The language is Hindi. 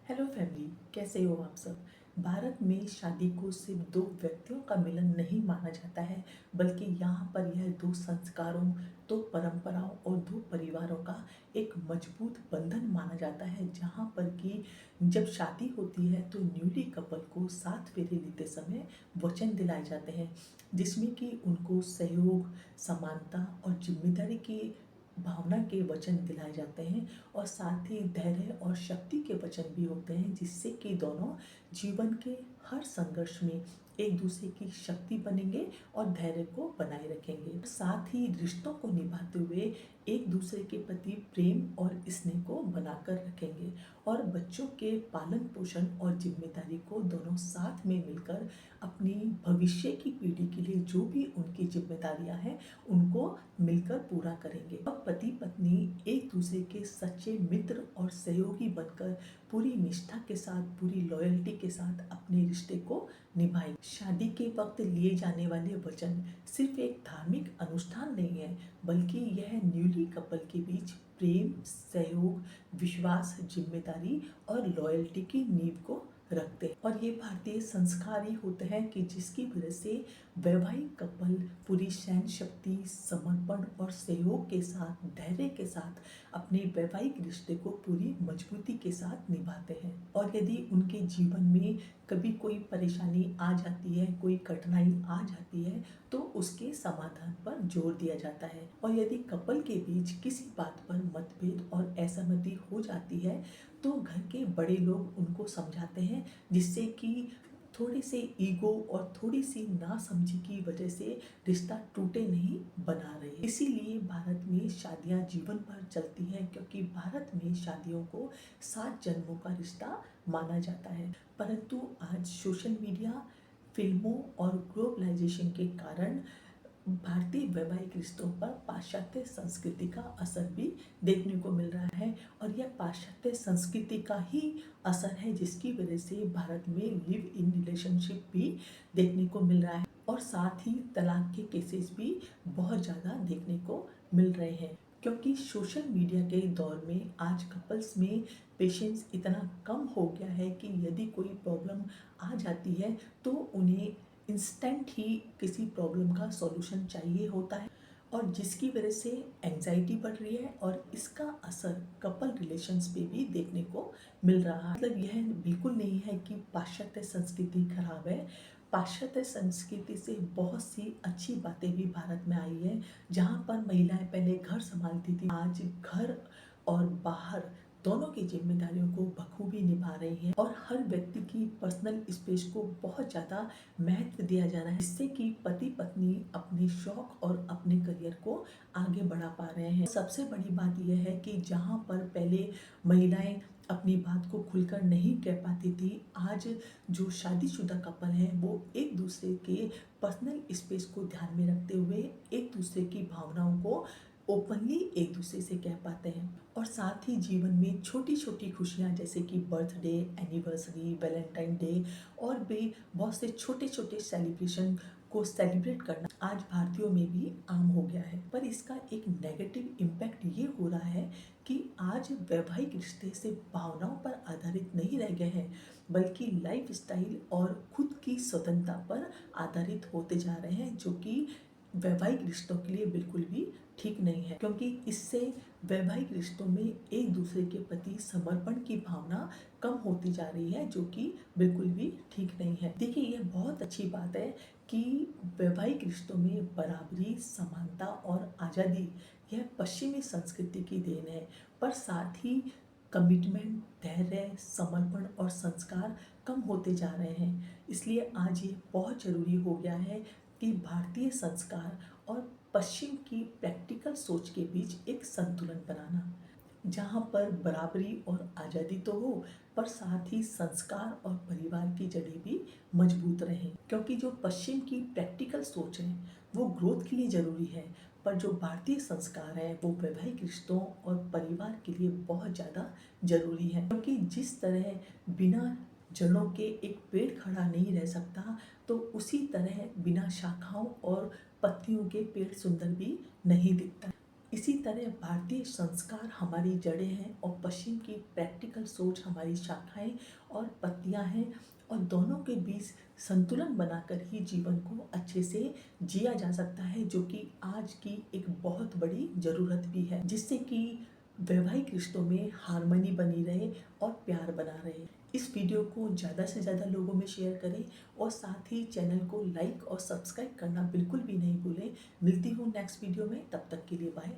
हेलो फैमिली, कैसे हो आप सब। भारत में शादी को सिर्फ दो व्यक्तियों का मिलन नहीं माना जाता है, बल्कि यहाँ पर यह दो संस्कारों, दो परंपराओं और दो परिवारों का एक मजबूत बंधन माना जाता है। जहाँ पर कि जब शादी होती है तो न्यूली कपल को सात फेरे लेते समय वचन दिलाए जाते हैं, जिसमें कि उनको सहयोग, समानता और जिम्मेदारी की भावना के वचन दिलाए जाते हैं। और साथ ही धैर्य और शक्ति के वचन भी होते हैं, जिससे कि दोनों जीवन के हर संघर्ष में एक दूसरे की शक्ति बनेंगे और धैर्य को बनाए रखेंगे। साथ ही रिश्तों को निभाते हुए एक दूसरे के प्रति प्रेम और स्नेह को बनाकर रखेंगे और बच्चों के पालन पोषण और जिम्मेदारी को दोनों साथ में मिलकर अपनी भविष्य की पीढ़ी के लिए जो भी उनकी जिम्मेदारियां हैं उनको मिलकर पूरा करेंगे। अब पति पत्नी एक दूसरे के सच्चे मित्र और सहयोगी बनकर पूरी निष्ठा के साथ, पूरी लॉयल्टी के साथ अपने रिश्ते को निभाएंगे। शादी के वक्त लिए जाने वाले वचन सिर्फ एक धार्मिक अनुष्ठान नहीं है, बल्कि यह न्यूली कपल के बीच प्रेम, सहयोग, विश्वास, जिम्मेदारी और लॉयल्टी की नींव को रखते हैं। और ये भारतीय संस्कार ही होते हैं कि जिसकी वजह से वैवाहिक कपल पूरी सहन शक्ति, समर्पण और सहयोग के साथ, धैर्य के साथ अपने वैवाहिक रिश्ते को पूरी मजबूती के साथ निभाते हैं। और यदि उनके जीवन में कभी कोई परेशानी आ जाती है, कोई कठिनाई आ जाती है, तो उसके समाधान पर जोर दिया जाता है। और यदि कपल के बीच किसी बात पर मतभेद और असहमति हो जाती है तो घर के बड़े लोग उनको समझाते हैं, जिससे कि थोड़े से ईगो और थोड़ी सी नासमझी की वजह से रिश्ता टूटे नहीं, बना रहे। इसीलिए भारत में शादियां जीवन भर चलती हैं, क्योंकि भारत में शादियों को 7 जन्मों का रिश्ता माना जाता है। परंतु आज सोशल मीडिया, फिल्मों और ग्लोबलाइजेशन के कारण भारतीय वैवाहिक रिश्तों पर पाश्चात्य संस्कृति का असर भी देखने को मिल रहा है। और यह पाश्चात्य संस्कृति का ही असर है, जिसकी वजह से भारत में लिव इन रिलेशनशिप भी देखने को मिल रहा है और साथ ही तलाक के केसेस भी बहुत ज़्यादा देखने को मिल रहे हैं। क्योंकि सोशल मीडिया के दौर में आज कपल्स में पेशेंस इतना कम हो गया है कि यदि कोई प्रॉब्लम आ जाती है तो उन्हें इंस्टेंट ही किसी प्रॉब्लम का सॉल्यूशन चाहिए होता है, और जिसकी वजह से एंजाइटी बढ़ रही है और इसका असर कपल रिलेशंस पे भी देखने को मिल रहा है। मतलब यह बिल्कुल नहीं है कि पाश्चात्य संस्कृति खराब है। पाश्चात्य संस्कृति से बहुत सी अच्छी बातें भी भारत में आई है। जहाँ पर महिलाएं पहले घर संभालती थी, आज घर और बाहर दोनों की जिम्मेदारियों को बखूबी निभा रही हैं। और हर व्यक्ति की पर्सनल स्पेस को बहुत ज़्यादा महत्व दिया जा रहा है, जिससे कि पति पत्नी अपने शौक और अपने करियर को आगे बढ़ा पा रहे हैं। सबसे बड़ी बात यह है कि जहाँ पर पहले महिलाएं अपनी बात को खुलकर नहीं कह पाती थी, आज जो शादीशुदा कपल है वो एक दूसरे के पर्सनल स्पेस को ध्यान में रखते हुए एक दूसरे की भावनाओं को ओपनली एक दूसरे से कह पाते हैं। और साथ ही जीवन में छोटी छोटी खुशियाँ, जैसे कि बर्थडे, एनिवर्सरी, वैलेंटाइन डे और भी बहुत से छोटे छोटे सेलिब्रेशन को सेलिब्रेट करना आज भारतीयों में भी आम हो गया है। पर इसका एक नेगेटिव इम्पैक्ट ये हो रहा है कि आज वैवाहिक रिश्ते सिर्फ भावनाओं पर आधारित नहीं रह गए हैं, बल्कि लाइफ स्टाइल और खुद की स्वतंत्रता पर आधारित होते जा रहे हैं, जो कि वैवाहिक रिश्तों के लिए बिल्कुल भी ठीक नहीं है। क्योंकि इससे वैवाहिक रिश्तों में एक दूसरे के प्रति समर्पण की भावना कम होती जा रही है, जो कि बिल्कुल भी ठीक नहीं है। देखिए, यह बहुत अच्छी बात है कि वैवाहिक रिश्तों में बराबरी, समानता और आज़ादी यह पश्चिमी संस्कृति की देन है। पर साथ ही कमिटमेंट, धैर्य, समर्पण और संस्कार कम होते जा रहे हैं। इसलिए आज ये बहुत जरूरी हो गया है कि भारतीय संस्कार और पश्चिम की प्रैक्टिकल सोच के बीच एक संतुलन बनाना, जहाँ पर बराबरी और आज़ादी तो हो, पर साथ ही संस्कार और परिवार की जड़ें भी मजबूत रहें। क्योंकि जो पश्चिम की प्रैक्टिकल सोच है वो ग्रोथ के लिए ज़रूरी है, पर जो भारतीय संस्कार है वो वैवाहिक रिश्तों और परिवार के लिए बहुत ज़्यादा ज़रूरी है। क्योंकि जिस तरह बिना जड़ों के एक पेड़ खड़ा नहीं रह सकता, तो उसी तरह बिना शाखाओं और पत्तियों के पेड़ सुंदर भी नहीं दिखता। इसी तरह भारतीय संस्कार हमारी जड़ें हैं और पश्चिम की प्रैक्टिकल सोच हमारी शाखाएं और पत्तियां हैं, और दोनों के बीच संतुलन बनाकर ही जीवन को अच्छे से जिया जा सकता है, जो कि आज की एक बहुत बड़ी ज़रूरत भी है, जिससे कि वैवाहिक रिश्तों में हार्मनी बनी रहे और प्यार बना रहे। इस वीडियो को ज़्यादा से ज़्यादा लोगों में शेयर करें और साथ ही चैनल को लाइक और सब्सक्राइब करना बिल्कुल भी नहीं भूलें। मिलती हूँ नेक्स्ट वीडियो में, तब तक के लिए बाय।